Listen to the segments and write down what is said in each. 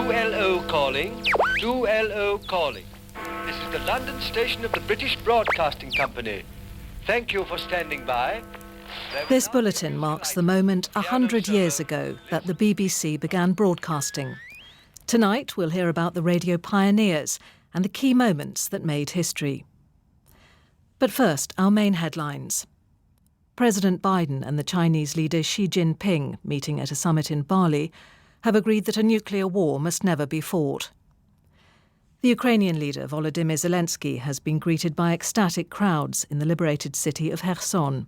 2LO calling. 2LO calling. This is the London station of the British Broadcasting Company. Thank you for standing by. This bulletin marks the moment 100 years ago that the BBC began broadcasting. Tonight we'll hear about the radio pioneers and the key moments that made history. But first, our main headlines. President Biden and the Chinese leader Xi Jinping, meeting at a summit in Bali, have agreed that a nuclear war must never be fought. The Ukrainian leader Volodymyr Zelensky has been greeted by ecstatic crowds in the liberated city of Kherson.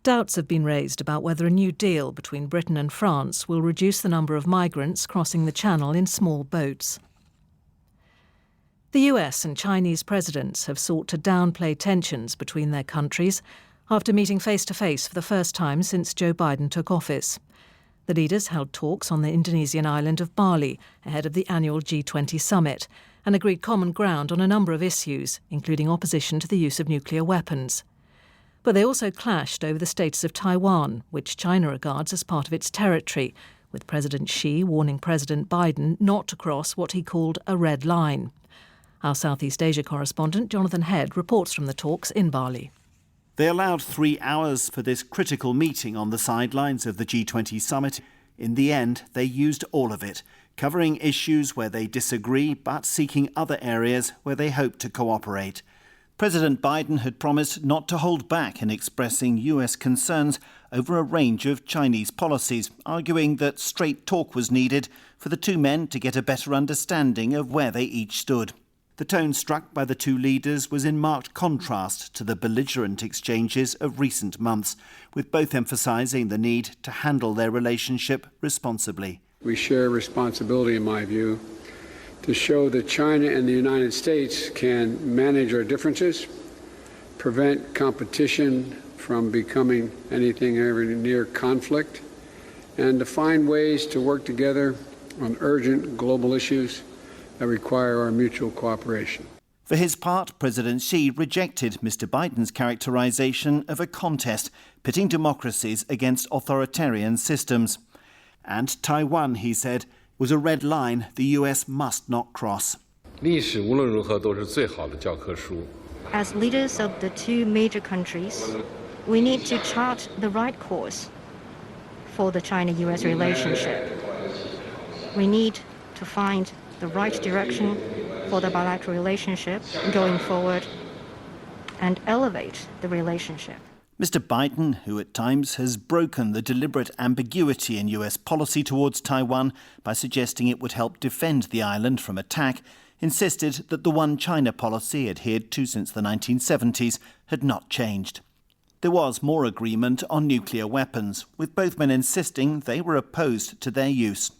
Doubts have been raised about whether a new deal between Britain and France will reduce the number of migrants crossing the Channel in small boats. The US and Chinese presidents have sought to downplay tensions between their countries after meeting face-to-face for the first time since Joe Biden took office. The leaders held talks on the Indonesian island of Bali ahead of the annual G20 summit and agreed common ground on a number of issues, including opposition to the use of nuclear weapons. But they also clashed over the status of Taiwan, which China regards as part of its territory, with President Xi warning President Biden not to cross what he called a red line. Our Southeast Asia correspondent, Jonathan Head, reports from the talks in Bali. They allowed 3 hours for this critical meeting on the sidelines of the G20 summit. In the end, they used all of it, covering issues where they disagree but seeking other areas where they hope to cooperate. President Biden had promised not to hold back in expressing US concerns over a range of Chinese policies, arguing that straight talk was needed for the two men to get a better understanding of where they each stood. The tone struck by the two leaders was in marked contrast to the belligerent exchanges of recent months, with both emphasising the need to handle their relationship responsibly. We share responsibility, in my view, to show that China and the United States can manage our differences, prevent competition from becoming anything ever near conflict, and to find ways to work together on urgent global issues that require our mutual cooperation. For his part, President Xi rejected Mr. Biden's characterisation of a contest pitting democracies against authoritarian systems. And Taiwan, he said, was a red line the US must not cross. As leaders of the two major countries, we need to chart the right course for the China-US relationship. We need to find the right direction for the bilateral relationship going forward and elevate the relationship. Mr. Biden, who at times has broken the deliberate ambiguity in US policy towards Taiwan by suggesting it would help defend the island from attack, insisted that the one China policy adhered to since the 1970s had not changed. There was more agreement on nuclear weapons, with both men insisting they were opposed to their use.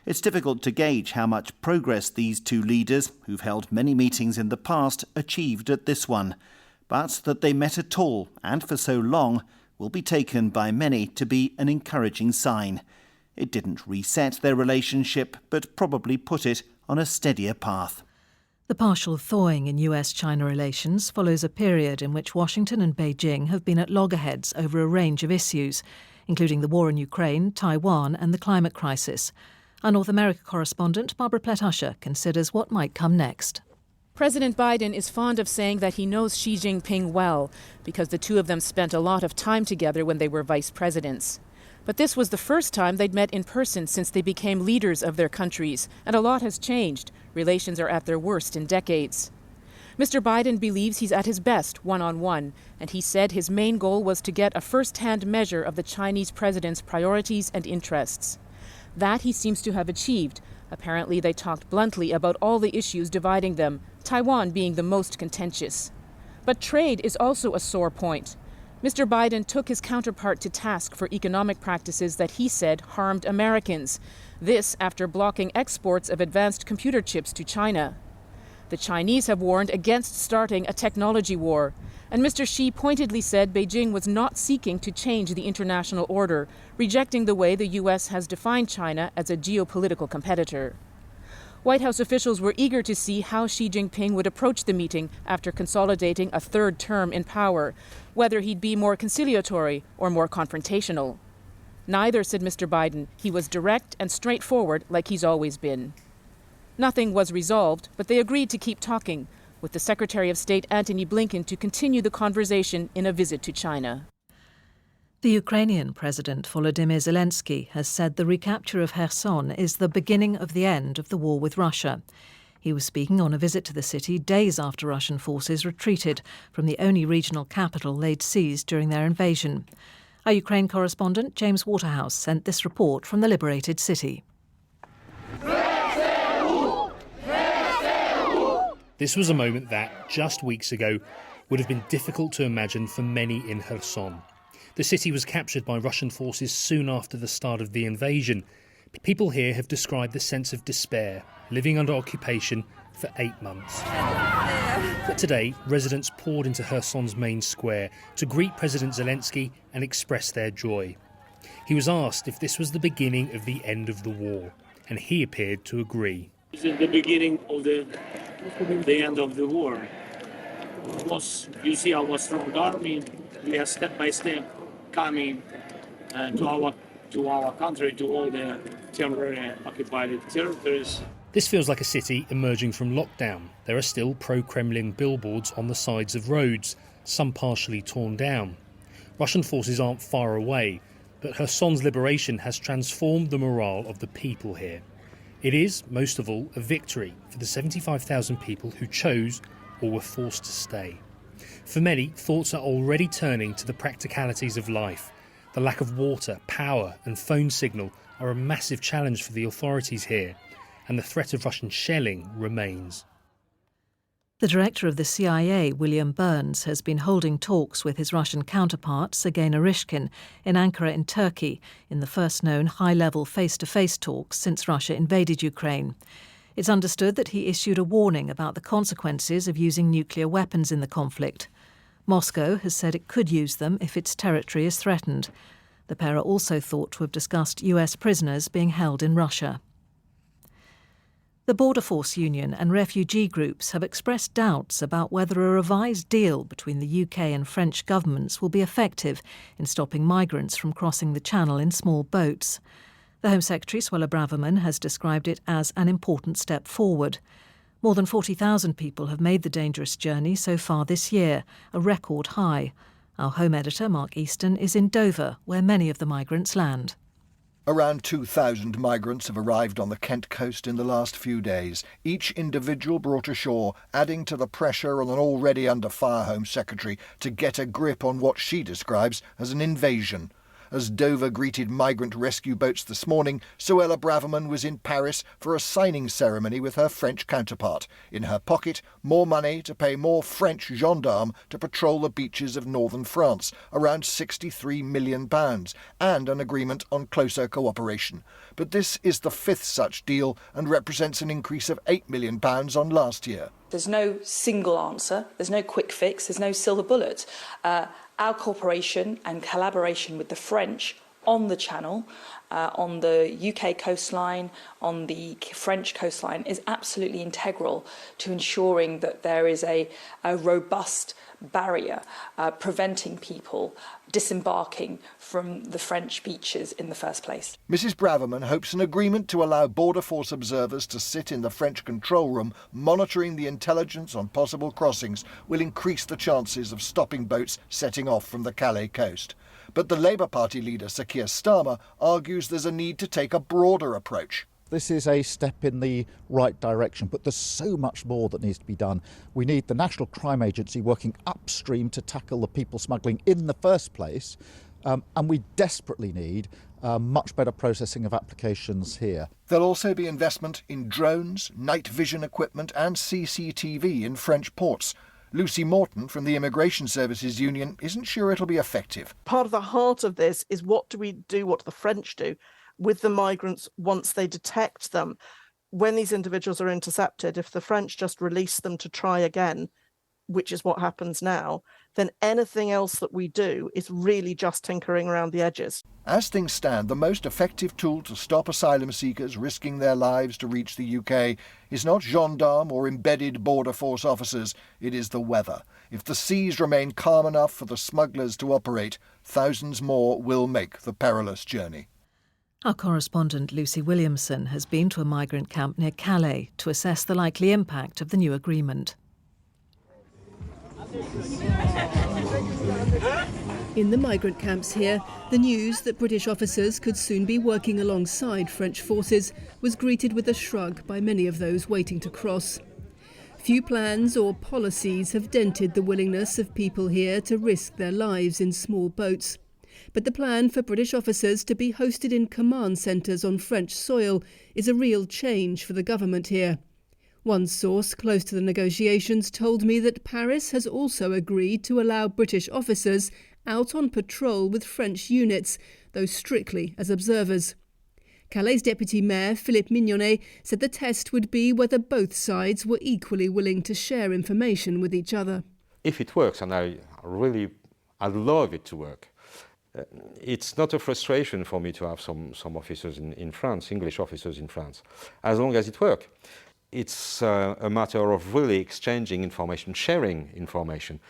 It's difficult to gauge how much progress these two leaders, who've held many meetings in the past, achieved at this one. But that they met at all, and for so long, will be taken by many to be an encouraging sign. It didn't reset their relationship, but probably put it on a steadier path. The partial thawing in US-China relations follows a period in which Washington and Beijing have been at loggerheads over a range of issues, including the war in Ukraine, Taiwan and the climate crisis. Our North America correspondent, Barbara Plett-Usher, considers what might come next. President Biden is fond of saying that he knows Xi Jinping well because the two of them spent a lot of time together when they were vice presidents. But this was the first time they'd met in person since they became leaders of their countries, and a lot has changed. Relations are at their worst in decades. Mr. Biden believes he's at his best one-on-one, and he said his main goal was to get a first-hand measure of the Chinese president's priorities and interests. That he seems to have achieved. Apparently, they talked bluntly about all the issues dividing them, Taiwan being the most contentious. But trade is also a sore point. Mr. Biden took his counterpart to task for economic practices that he said harmed Americans. This after blocking exports of advanced computer chips to China. The Chinese have warned against starting a technology war. And Mr. Xi pointedly said Beijing was not seeking to change the international order, rejecting the way the U.S. has defined China as a geopolitical competitor. White House officials were eager to see how Xi Jinping would approach the meeting after consolidating a third term in power, whether he'd be more conciliatory or more confrontational. Neither, said Mr. Biden. He was direct and straightforward like he's always been. Nothing was resolved, but they agreed to keep talking, with the Secretary of State Antony Blinken to continue the conversation in a visit to China. The Ukrainian President Volodymyr Zelensky has said the recapture of Kherson is the beginning of the end of the war with Russia. He was speaking on a visit to the city days after Russian forces retreated from the only regional capital they'd seized during their invasion. Our Ukraine correspondent James Waterhouse sent this report from the liberated city. This was a moment that, just weeks ago, would have been difficult to imagine for many in Kherson. The city was captured by Russian forces soon after the start of the invasion. People here have described the sense of despair, living under occupation for 8 months. Today, residents poured into Kherson's main square to greet President Zelensky and express their joy. He was asked if this was the beginning of the end of the war, and he appeared to agree. It's the beginning of the end of the war. Because you see our strong army, we are step by step coming to our country, to all the temporary occupied territories. This feels like a city emerging from lockdown. There are still pro-Kremlin billboards on the sides of roads, some partially torn down. Russian forces aren't far away, but Kherson's liberation has transformed the morale of the people here. It is, most of all, a victory for the 75,000 people who chose or were forced to stay. For many, thoughts are already turning to the practicalities of life. The lack of water, power and phone signal are a massive challenge for the authorities here, and the threat of Russian shelling remains. The director of the CIA, William Burns, has been holding talks with his Russian counterpart, Sergei Narishkin, in Ankara in Turkey, in the first known high-level face-to-face talks since Russia invaded Ukraine. It's understood that he issued a warning about the consequences of using nuclear weapons in the conflict. Moscow has said it could use them if its territory is threatened. The pair are also thought to have discussed US prisoners being held in Russia. The Border Force Union and refugee groups have expressed doubts about whether a revised deal between the UK and French governments will be effective in stopping migrants from crossing the Channel in small boats. The Home Secretary, Suella Braverman, has described it as an important step forward. More than 40,000 people have made the dangerous journey so far this year, a record high. Our Home Editor, Mark Easton, is in Dover, where many of the migrants land. Around 2,000 migrants have arrived on the Kent coast in the last few days, each individual brought ashore, adding to the pressure on an already under fire Home Secretary to get a grip on what she describes as an invasion. As Dover greeted migrant rescue boats this morning, Suella Braverman was in Paris for a signing ceremony with her French counterpart. In her pocket, more money to pay more French gendarmes to patrol the beaches of northern France, around £63 million, and an agreement on closer cooperation. But this is the fifth such deal and represents an increase of £8 million on last year. There's no single answer, there's no quick fix, there's no silver bullet. Our cooperation and collaboration with the French on the Channel, on the UK coastline, on the French coastline, is absolutely integral to ensuring that there is a robust barrier preventing people disembarking from the French beaches in the first place. Mrs Braverman hopes an agreement to allow Border Force observers to sit in the French control room monitoring the intelligence on possible crossings will increase the chances of stopping boats setting off from the Calais coast. But the Labour Party leader, Sir Keir Starmer, argues there's a need to take a broader approach. This is a step in the right direction, but there's so much more that needs to be done. We need the National Crime Agency working upstream to tackle the people smuggling in the first place, and we desperately need much better processing of applications here. There'll also be investment in drones, night vision equipment and CCTV in French ports. Lucy Morton from the Immigration Services Union isn't sure it'll be effective. Part of the heart of this is what do the French do with the migrants once they detect them. When these individuals are intercepted, if the French just release them to try again, which is what happens now, then anything else that we do is really just tinkering around the edges. As things stand, the most effective tool to stop asylum seekers risking their lives to reach the UK is not gendarme or embedded border force officers, it is the weather. If the seas remain calm enough for the smugglers to operate, thousands more will make the perilous journey. Our correspondent Lucy Williamson has been to a migrant camp near Calais to assess the likely impact of the new agreement. In the migrant camps here, the news that British officers could soon be working alongside French forces was greeted with a shrug by many of those waiting to cross. Few plans or policies have dented the willingness of people here to risk their lives in small boats. But the plan for British officers to be hosted in command centres on French soil is a real change for the government here. One source close to the negotiations told me that Paris has also agreed to allow British officers out on patrol with French units, though strictly as observers. Calais Deputy Mayor Philippe Mignonnet said the test would be whether both sides were equally willing to share information with each other. If it works, and I'd love it to work, it's not a frustration for me to have some officers in France, English officers in France, as long as it works. It's a matter of really exchanging information, sharing information.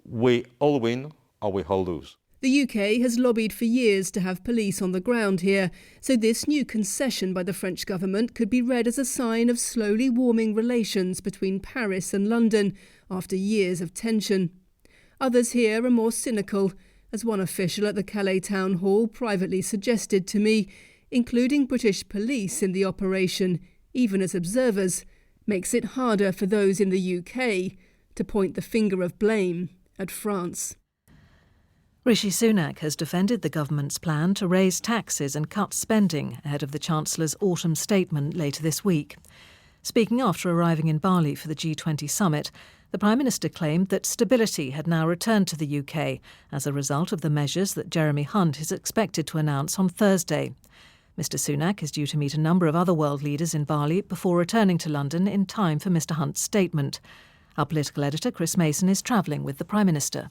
We all win or we all lose. The UK has lobbied for years to have police on the ground here, so this new concession by the French government could be read as a sign of slowly warming relations between Paris and London after years of tension. Others here are more cynical, as one official at the Calais town hall privately suggested to me. Including British police in the operation, even as observers, makes it harder for those in the UK to point the finger of blame at France. Rishi Sunak has defended the government's plan to raise taxes and cut spending ahead of the Chancellor's autumn statement later this week. Speaking after arriving in Bali for the G20 summit, the Prime Minister claimed that stability had now returned to the UK as a result of the measures that Jeremy Hunt is expected to announce on Thursday. Mr Sunak is due to meet a number of other world leaders in Bali before returning to London in time for Mr Hunt's statement. Our political editor Chris Mason is travelling with the Prime Minister.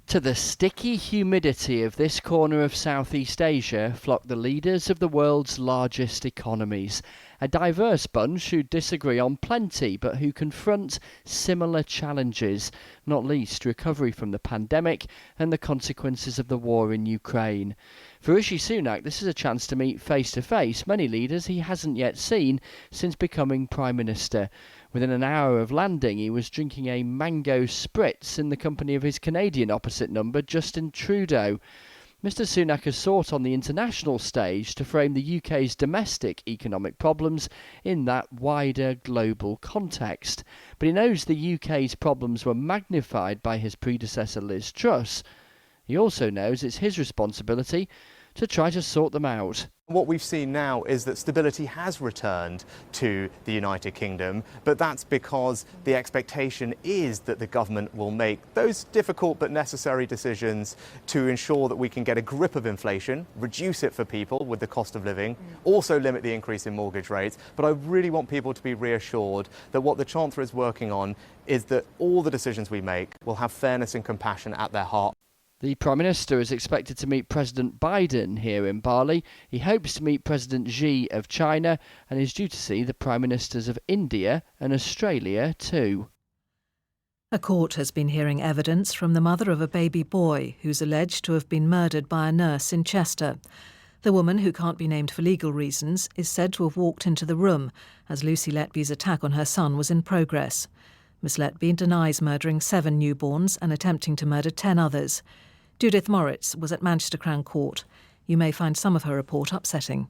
To the sticky humidity of this corner of Southeast Asia flock the leaders of the world's largest economies. A diverse bunch who disagree on plenty but who confront similar challenges, not least recovery from the pandemic and the consequences of the war in Ukraine. For Rishi Sunak, this is a chance to meet face to face many leaders he hasn't yet seen since becoming Prime Minister. Within an hour of landing, he was drinking a mango spritz in the company of his Canadian opposite number, Justin Trudeau. Mr Sunak has sought on the international stage to frame the UK's domestic economic problems in that wider global context. But he knows the UK's problems were magnified by his predecessor Liz Truss. He also knows it's his responsibility to try to sort them out. What we've seen now is that stability has returned to the United Kingdom, but that's because the expectation is that the government will make those difficult but necessary decisions to ensure that we can get a grip of inflation, reduce it for people with the cost of living, also limit the increase in mortgage rates. But I really want people to be reassured that what the Chancellor is working on is that all the decisions we make will have fairness and compassion at their heart. The Prime Minister is expected to meet President Biden here in Bali. He hopes to meet President Xi of China and is due to see the Prime Ministers of India and Australia too. A court has been hearing evidence from the mother of a baby boy who's alleged to have been murdered by a nurse in Chester. The woman, who can't be named for legal reasons, is said to have walked into the room as Lucy Letby's attack on her son was in progress. Miss Letby denies murdering 7 newborns and attempting to murder 10 others. Judith Moritz was at Manchester Crown Court. You may find some of her report upsetting.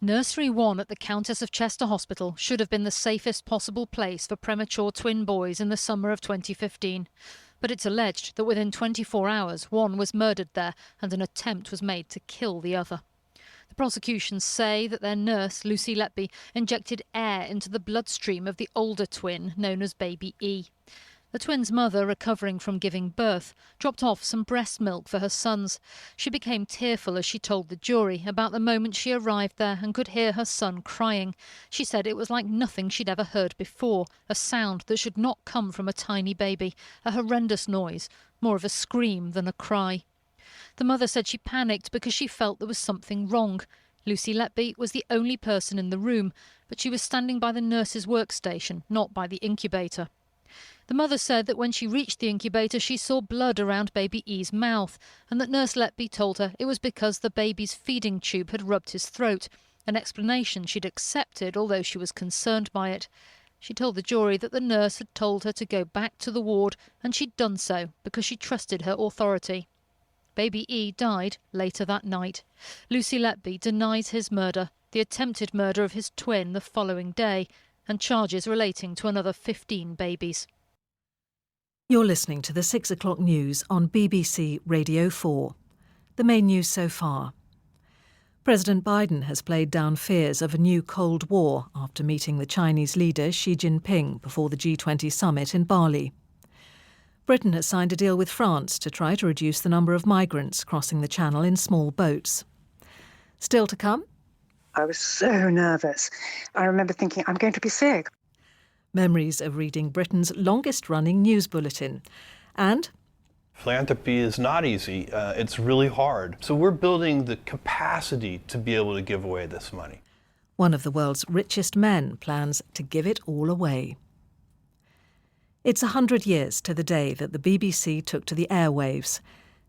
Nursery 1 at the Countess of Chester Hospital should have been the safest possible place for premature twin boys in the summer of 2015. But it's alleged that within 24 hours, one was murdered there and an attempt was made to kill the other. The prosecution say that their nurse, Lucy Letby, injected air into the bloodstream of the older twin, known as baby E. The twins' mother, recovering from giving birth, dropped off some breast milk for her sons. She became tearful as she told the jury about the moment she arrived there and could hear her son crying. She said it was like nothing she'd ever heard before, a sound that should not come from a tiny baby, a horrendous noise, more of a scream than a cry. The mother said she panicked because she felt there was something wrong. Lucy Letby was the only person in the room, but she was standing by the nurse's workstation, not by the incubator. The mother said that when she reached the incubator, she saw blood around baby E's mouth, and that Nurse Letby told her it was because the baby's feeding tube had rubbed his throat, an explanation she'd accepted, although she was concerned by it. She told the jury that the nurse had told her to go back to the ward, and she'd done so because she trusted her authority. Baby E died later that night. Lucy Letby denies his murder, the attempted murder of his twin the following day, and charges relating to another 15 babies. You're listening to the 6 o'clock news on BBC Radio 4. The main news so far. President Biden has played down fears of a new Cold War after meeting the Chinese leader Xi Jinping before the G20 summit in Bali. Britain has signed a deal with France to try to reduce the number of migrants crossing the Channel in small boats. Still to come? I was so nervous. I remember thinking, I'm going to be sick. Memories of reading Britain's longest-running news bulletin. And philanthropy is not easy. It's really hard. So we're building the capacity to be able to give away this money. One of the world's richest men plans to give it all away. It's 100 years to the day that the BBC took to the airwaves.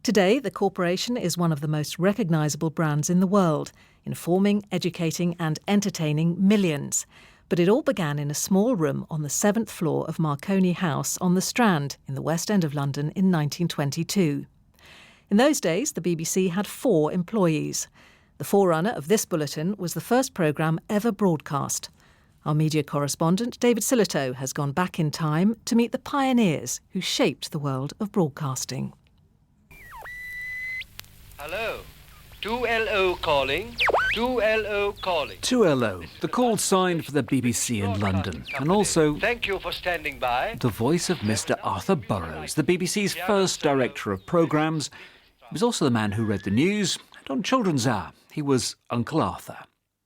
Today, the corporation is one of the most recognisable brands in the world, informing, educating and entertaining millions. But it all began in a small room on the 7th floor of Marconi House on the Strand in the West End of London in 1922. In those days, the BBC had 4 employees. The forerunner of this bulletin was the first programme ever broadcast. Our media correspondent, David Silito, has gone back in time to meet the pioneers who shaped the world of broadcasting. Hello. 2LO calling. 2LO calling. 2LO, the call sign for the BBC in London, and also thank you for standing by. The voice of Mr. Arthur Burrows, the BBC's first director of programmes. He was also the man who read the news, and on Children's Hour, he was Uncle Arthur,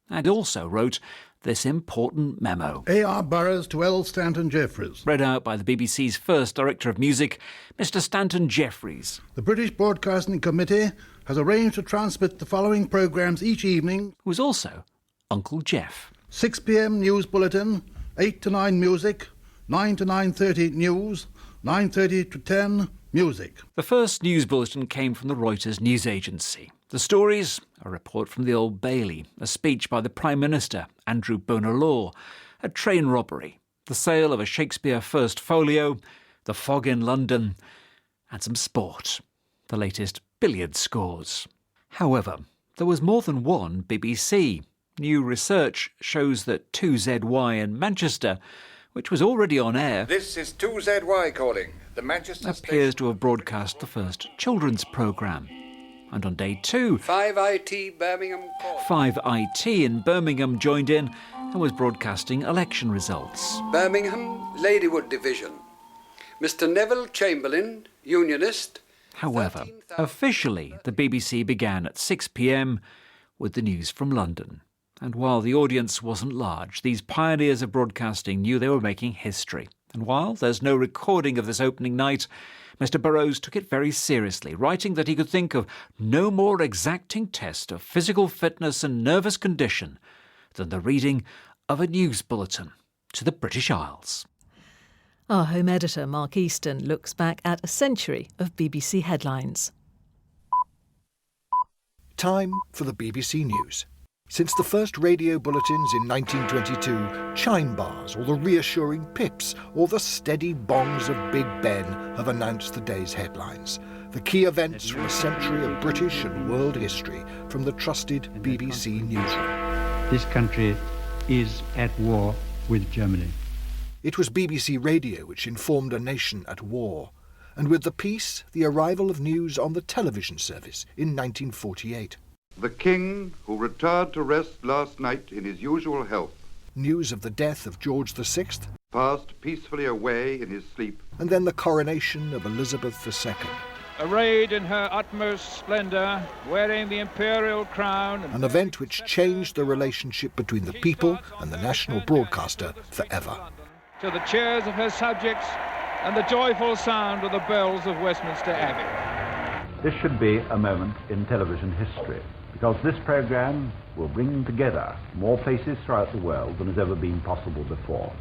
and also wrote this important memo. A.R. Burrows to L. Stanton Jeffries. Read out by the BBC's first director of music, Mr. Stanton Jeffries. The British Broadcasting Committee has arranged to transmit the following programmes each evening. Who was also Uncle Jeff. 6 p.m. news bulletin, 8 to 9 music, 9 to 9:30 news, 9:30 to 10 music. The first news bulletin came from the Reuters news agency. The stories, a report from the Old Bailey, a speech by the Prime Minister, Andrew Bonar-Law, a train robbery, the sale of a Shakespeare First Folio, the fog in London, and some sport, the latest billiard scores. However, there was more than one BBC. New research shows that 2ZY in Manchester, which was already on air, This is 2ZY calling. The Manchester appears to have broadcast the first children's programme. And on day 2, 5IT Birmingham call. 5IT in Birmingham joined in and was broadcasting election results. Birmingham Ladywood Division. Mr. Neville Chamberlain, Unionist. However, officially the BBC began at 6 p.m. with the news from London. And while the audience wasn't large, these pioneers of broadcasting knew they were making history. And while there's no recording of this opening night, Mr. Burrows took it very seriously, writing that he could think of no more exacting test of physical fitness and nervous condition than the reading of a news bulletin to the British Isles. Our home editor, Mark Easton, looks back at a century of BBC headlines. Time for the BBC News. Since the first radio bulletins in 1922, chime bars or the reassuring pips or the steady bongs of Big Ben have announced the day's headlines. The key events from a century of British and world history from the trusted BBC newsroom. This country is at war with Germany. It was BBC Radio which informed a nation at war, and with the peace, the arrival of news on the television service in 1948. The King, who retired to rest last night in his usual health. News of the death of George VI. passed peacefully away in his sleep. And then the coronation of Elizabeth II. Arrayed in her utmost splendour, wearing the imperial crown. An event which changed the relationship between the people and the national broadcaster forever. To the cheers of her subjects and the joyful sound of the bells of Westminster Abbey. This should be a moment in television history, because this programme will bring together more places throughout the world than has ever been possible before.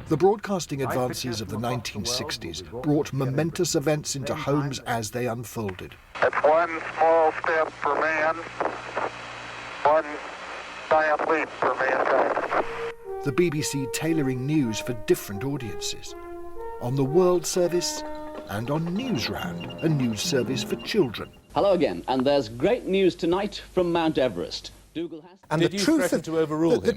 The broadcasting advances of the 1960s brought momentous events into homes as they unfolded. It's one small step for man, one giant leap for mankind. The BBC tailoring news for different audiences. On the World Service and on Newsround, a news service for children. Hello again, and there's great news tonight from Mount Everest. And the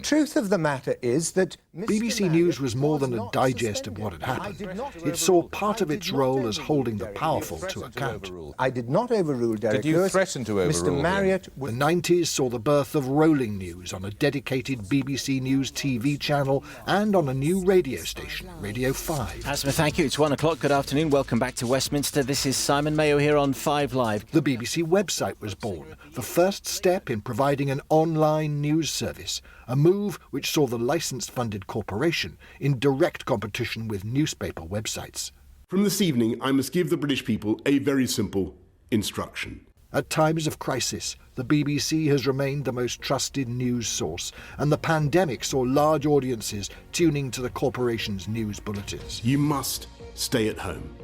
truth of the matter is that BBC News was more than a digest of what had happened. It saw part of its role as holding the powerful to account. I did not overrule Derek Did you Lewis. threaten to overrule Mr. Marriott. The 90s saw the birth of rolling news on a dedicated BBC News TV channel and on a new radio station, Radio 5. Asma, thank you. It's 1 o'clock. Good afternoon. Welcome back to Westminster. This is Simon Mayo here on 5 Live. The BBC website was born, the first step in providing an online news service, a move which saw the licence-funded corporation in direct competition with newspaper websites. From this evening, I must give the British people a very simple instruction. At times of crisis, the BBC has remained the most trusted news source, and the pandemic saw large audiences tuning to the corporation's news bulletins. You must stay at home.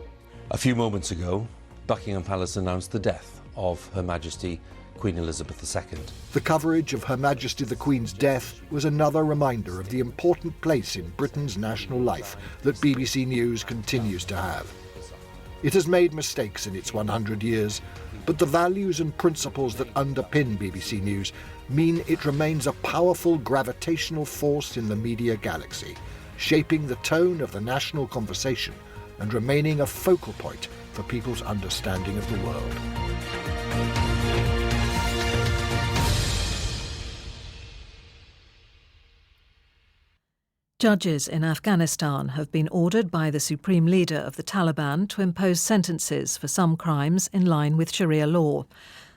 A few moments ago, Buckingham Palace announced the death of Her Majesty Queen Elizabeth II. The coverage of Her Majesty the Queen's death was another reminder of the important place in Britain's national life that BBC News continues to have. It has made mistakes in its 100 years, but the values and principles that underpin BBC News mean it remains a powerful gravitational force in the media galaxy, shaping the tone of the national conversation and remaining a focal point for people's understanding of the world. Judges in Afghanistan have been ordered by the supreme leader of the Taliban to impose sentences for some crimes in line with Sharia law.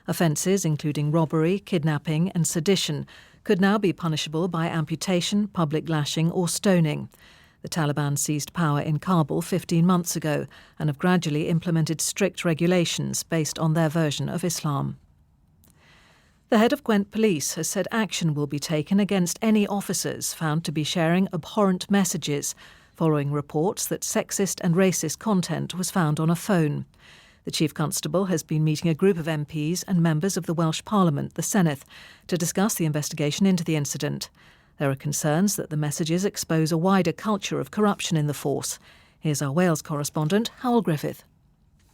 Offences including robbery, kidnapping and sedition could now be punishable by amputation, public lashing or stoning. The Taliban seized power in Kabul 15 months ago and have gradually implemented strict regulations based on their version of Islam. The head of Gwent Police has said action will be taken against any officers found to be sharing abhorrent messages following reports that sexist and racist content was found on a phone. The Chief Constable has been meeting a group of MPs and members of the Welsh Parliament, the Senedd, to discuss the investigation into the incident. There are concerns that the messages expose a wider culture of corruption in the force. Here's our Wales correspondent, Howell Griffith.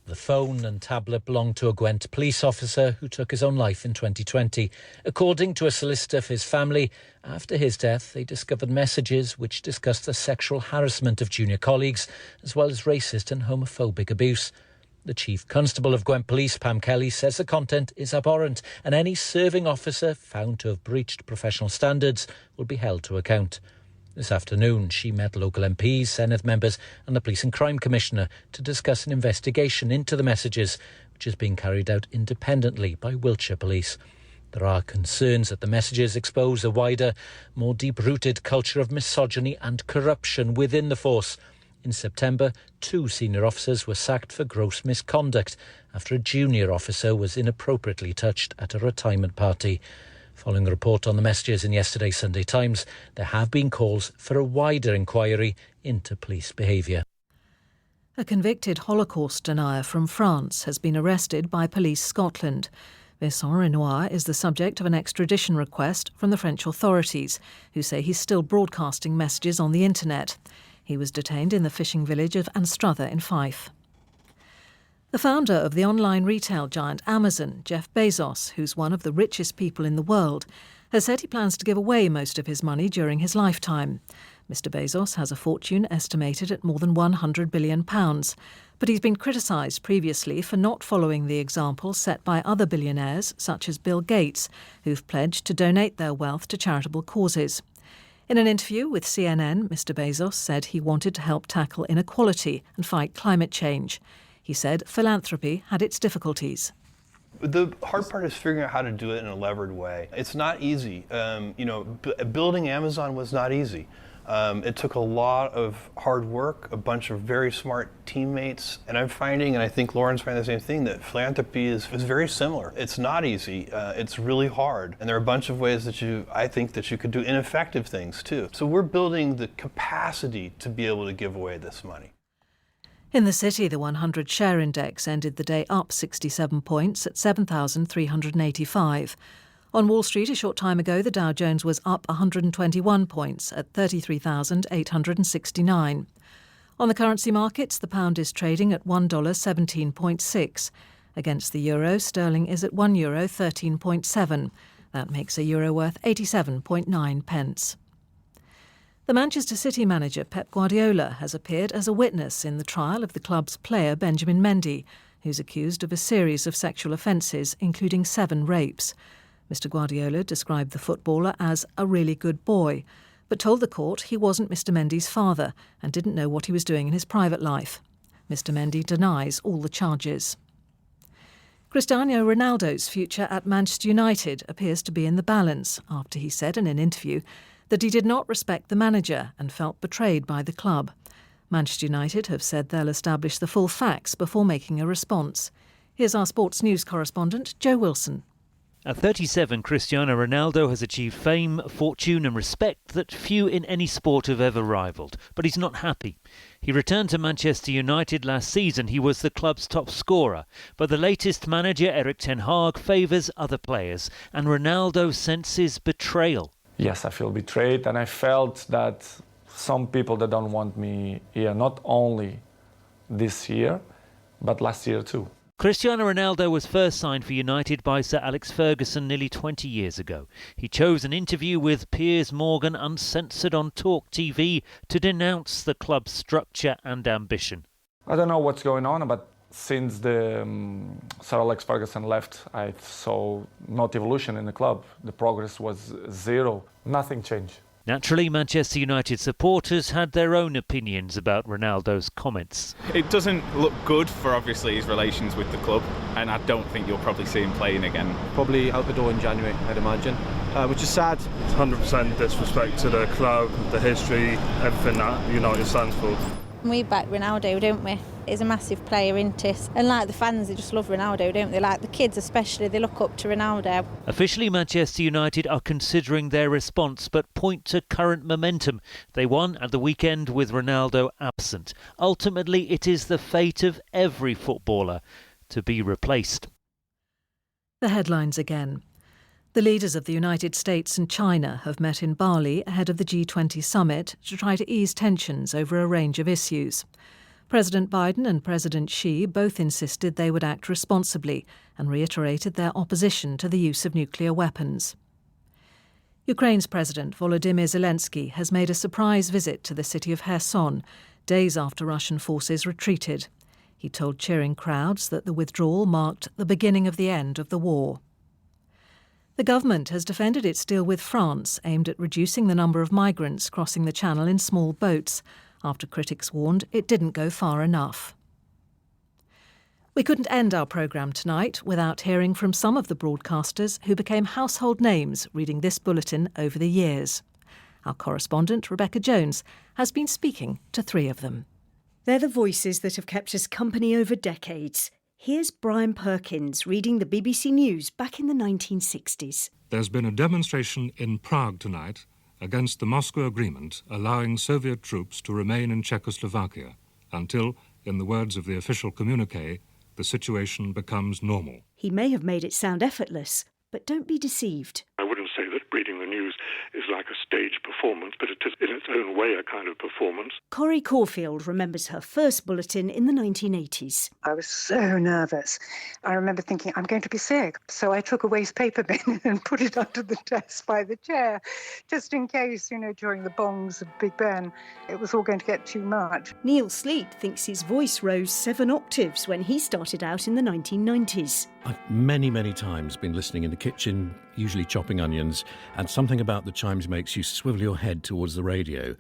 The phone and tablet belonged to a Gwent police officer who took his own life in 2020. According to a solicitor for his family, after his death, they discovered messages which discussed the sexual harassment of junior colleagues, as well as racist and homophobic abuse. The Chief Constable of Gwent Police, Pam Kelly, says the content is abhorrent and any serving officer found to have breached professional standards will be held to account. This afternoon, she met local MPs, Senedd members and the Police and Crime Commissioner to discuss an investigation into the messages, which is being carried out independently by Wiltshire Police. There are concerns that the messages expose a wider, more deep-rooted culture of misogyny and corruption within the force. In September, 2 senior officers were sacked for gross misconduct after a junior officer was inappropriately touched at a retirement party. Following a report on the messages in yesterday's Sunday Times, there have been calls for a wider inquiry into police behaviour. A convicted Holocaust denier from France has been arrested by Police Scotland. Vincent Renoir is the subject of an extradition request from the French authorities, who say he's still broadcasting messages on the internet. He was detained in the fishing village of Anstruther in Fife. The founder of the online retail giant Amazon, Jeff Bezos, who's one of the richest people in the world, has said he plans to give away most of his money during his lifetime. Mr. Bezos has a fortune estimated at more than £100 billion, but he's been criticised previously for not following the example set by other billionaires, such as Bill Gates, who've pledged to donate their wealth to charitable causes. In an interview with CNN, Mr. Bezos said he wanted to help tackle inequality and fight climate change. He said philanthropy had its difficulties. The hard part is figuring out how to do it in a levered way. It's not easy. Building Amazon was not easy. It took a lot of hard work, a bunch of very smart teammates, and I'm finding, and I think Lauren's finding the same thing, that philanthropy is very similar. It's not easy. It's really hard, and there are a bunch of ways that I think that you could do ineffective things too. So we're building the capacity to be able to give away this money. In the city, the 100 share index ended the day up 67 points at 7,385. On Wall Street a short time ago, the Dow Jones was up 121 points at 33,869. On the currency markets, the pound is trading at $1.17.6. Against the euro, sterling is at €1.13.7. That makes a euro worth 87.9 pence. The Manchester City manager Pep Guardiola has appeared as a witness in the trial of the club's player Benjamin Mendy, who's accused of a series of sexual offences, including 7 rapes. Mr. Guardiola described the footballer as a really good boy, but told the court he wasn't Mr. Mendy's father and didn't know what he was doing in his private life. Mr. Mendy denies all the charges. Cristiano Ronaldo's future at Manchester United appears to be in the balance after he said in an interview that he did not respect the manager and felt betrayed by the club. Manchester United have said they'll establish the full facts before making a response. Here's our sports news correspondent, Joe Wilson. At 37, Cristiano Ronaldo has achieved fame, fortune and respect that few in any sport have ever rivalled. But he's not happy. He returned to Manchester United last season. He was the club's top scorer. But the latest manager, Erik ten Hag, favours other players. And Ronaldo senses betrayal. Yes, I feel betrayed, and I felt that some people that don't want me here, not only this year, but last year too. Cristiano Ronaldo was first signed for United by Sir Alex Ferguson nearly 20 years ago. He chose an interview with Piers Morgan, uncensored on Talk TV, to denounce the club's structure and ambition. I don't know what's going on, but since the Sir Alex Ferguson left, I saw not evolution in the club. The progress was zero. Nothing changed. Naturally, Manchester United supporters had their own opinions about Ronaldo's comments. It doesn't look good for, obviously, his relations with the club, and I don't think you'll probably see him playing again. Probably out the door in January, I'd imagine, which is sad. It's 100% disrespect to the club, the history, everything that United stands for. We back Ronaldo, don't we? He's a massive player, isn't he? And like the fans, they just love Ronaldo, don't they? Like the kids especially, they look up to Ronaldo. Officially, Manchester United are considering their response, but point to current momentum. They won at the weekend with Ronaldo absent. Ultimately, it is the fate of every footballer to be replaced. The headlines again. The leaders of the United States and China have met in Bali ahead of the G20 summit to try to ease tensions over a range of issues. President Biden and President Xi both insisted they would act responsibly and reiterated their opposition to the use of nuclear weapons. Ukraine's President Volodymyr Zelensky has made a surprise visit to the city of Kherson, days after Russian forces retreated. He told cheering crowds that the withdrawal marked the beginning of the end of the war. The government has defended its deal with France, aimed at reducing the number of migrants crossing the Channel in small boats, after critics warned it didn't go far enough. We couldn't end our programme tonight without hearing from some of the broadcasters who became household names reading this bulletin over the years. Our correspondent, Rebecca Jones, has been speaking to 3 of them. They're the voices that have kept us company over decades. Here's Brian Perkins reading the BBC News back in the 1960s. There's been a demonstration in Prague tonight against the Moscow Agreement allowing Soviet troops to remain in Czechoslovakia until, in the words of the official communiqué, the situation becomes normal. He may have made it sound effortless, but don't be deceived. I wouldn't say that reading the news is like a stage performance, but it is in its own way a kind of performance. Corrie Caulfield remembers her first bulletin in the 1980s. I was so nervous. I remember thinking, I'm going to be sick. So I took a waste paper bin and put it under the desk by the chair, just in case, during the bongs of Big Ben, it was all going to get too much. Neil Sleep thinks his voice rose 7 octaves when he started out in the 1990s. I've many times been listening in the kitchen, usually chopping onions, and something something about the chimes makes you swivel your head towards the radio.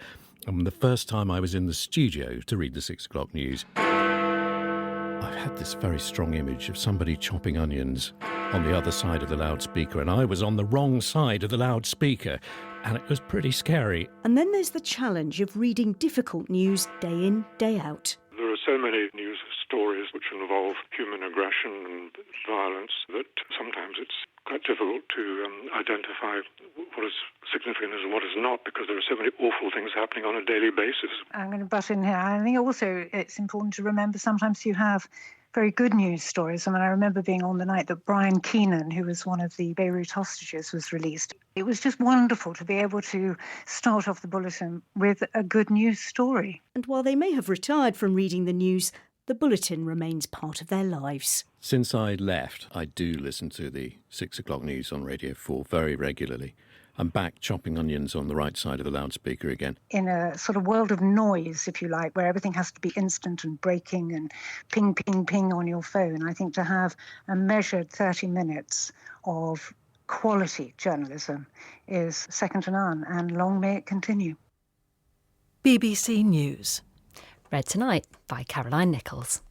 And the first time I was in the studio to read the 6 o'clock news, I've had this very strong image of somebody chopping onions on the other side of the loudspeaker, and I was on the wrong side of the loudspeaker, and it was pretty scary. And then there's the challenge of reading difficult news day in, day out. There are so many news stories which involve human aggression and violence that sometimes it's quite difficult to identify what is significant and what is not, because there are so many awful things happening on a daily basis. I'm going to butt in here. I think also it's important to remember sometimes you have very good news stories. I mean, I remember being on the night that Brian Keenan, who was one of the Beirut hostages, was released. It was just wonderful to be able to start off the bulletin with a good news story. And while they may have retired from reading the news, the bulletin remains part of their lives. Since I left, I do listen to the 6 o'clock news on Radio 4 very regularly. I'm back chopping onions on the right side of the loudspeaker again. In a sort of world of noise, if you like, where everything has to be instant and breaking and ping, ping, ping on your phone, I think to have a measured 30 minutes of quality journalism is second to none, and long may it continue. BBC News. Read tonight by Caroline Nichols.